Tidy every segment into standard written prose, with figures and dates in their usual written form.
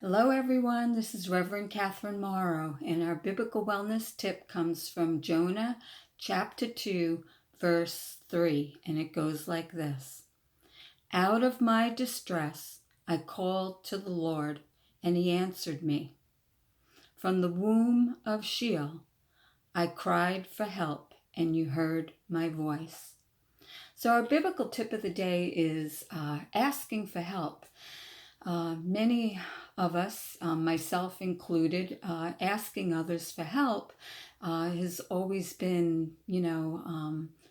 Hello, everyone. This is Reverend Catherine Morrow, and our biblical wellness tip comes from Jonah chapter 2, verse 3, and it goes like this. Out of my distress, I called to the Lord, and he answered me. From the womb of Sheol, I cried for help, and you heard my voice. So our biblical tip of the day is asking for help. Many of us, myself included, asking others for help has always been,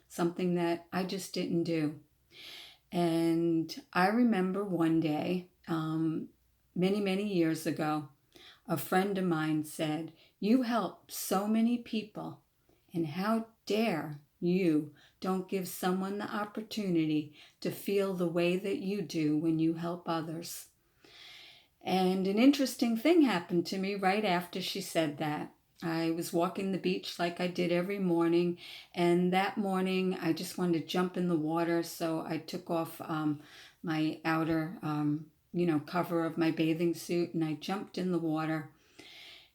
something that I just didn't do. And I remember one day, many, many years ago, a friend of mine said, "You help so many people, and how dare you don't give someone the opportunity to feel the way that you do when you help others." And an interesting thing happened to me right after she said that. I was walking the beach like I did every morning, and that morning I just wanted to jump in the water, so I took off my outer, cover of my bathing suit, and I jumped in the water,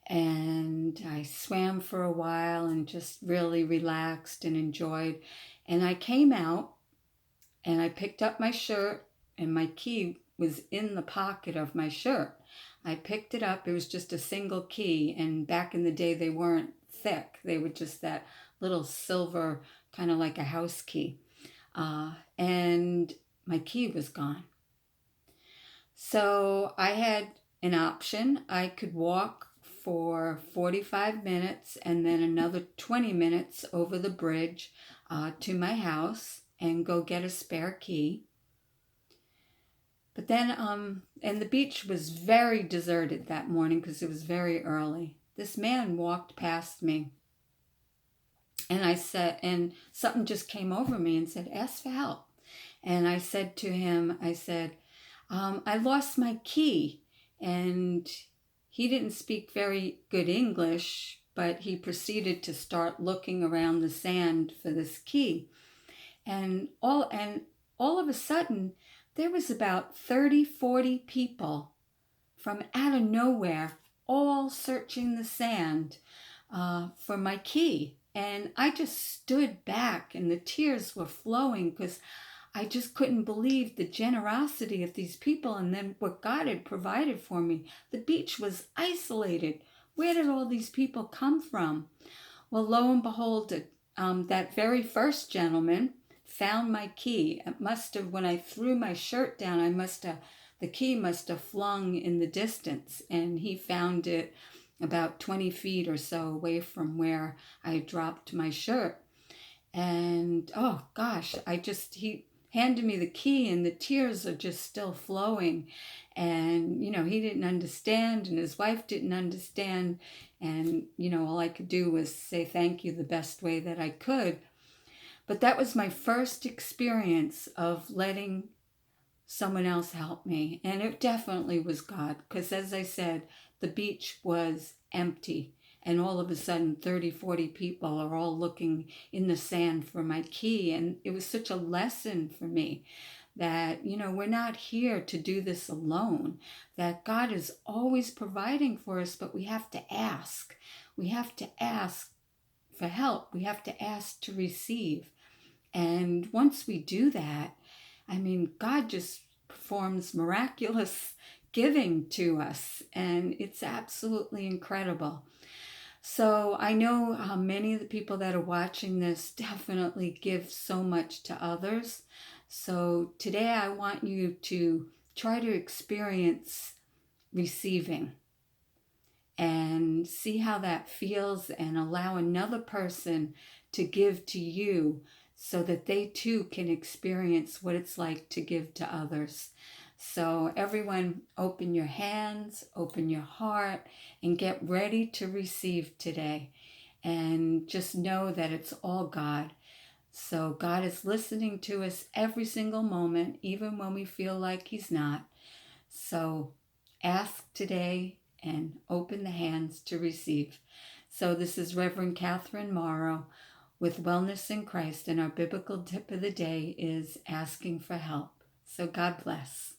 and I swam for a while and just really relaxed and enjoyed. And I came out, and I picked up my shirt, and my key was in the pocket of my shirt. I picked it up. It was just a single key, and back in the day they weren't thick. They were just that little silver, kind of like a house key. And my key was gone. So I had an option. I could walk for 45 minutes and then another 20 minutes over the bridge to my house and go get a spare key. But then, and the beach was very deserted that morning because it was very early. This man walked past me, and I said, and something just came over me and said, "Ask for help." And I said to him, I lost my key. And he didn't speak very good English, but he proceeded to start looking around the sand for this key. And all of a sudden, there was about 30, 40 people from out of nowhere, all searching the sand for my key. And I just stood back, and the tears were flowing because I just couldn't believe the generosity of these people and then what God had provided for me. The beach was isolated. Where did all these people come from? Well, lo and behold, that very first gentleman found my key. It must have, when I threw my shirt down, the key must have flung in the distance, and he found it about 20 feet or so away from where I dropped my shirt. And oh gosh, he handed me the key, and the tears are just still flowing. And he didn't understand, and his wife didn't understand, and all I could do was say thank you the best way that I could. But that was my first experience of letting someone else help me. And it definitely was God, because as I said, the beach was empty. And all of a sudden, 30, 40 people are all looking in the sand for my key. And it was such a lesson for me that, we're not here to do this alone, that God is always providing for us, but we have to ask. We have to ask for help. We have to ask to receive. And once we do that, God just performs miraculous giving to us, and it's absolutely incredible. So I know many of the people that are watching this definitely give so much to others. So today I want you to try to experience receiving and see how that feels, and allow another person to give to you so that they too can experience what it's like to give to others. So everyone, open your hands, open your heart, and get ready to receive today. And just know that it's all God. So God is listening to us every single moment, even when we feel like He's not. So ask today and open the hands to receive. So this is Reverend Catherine Morrow with Wellness in Christ, and our biblical tip of the day is asking for help. So God bless.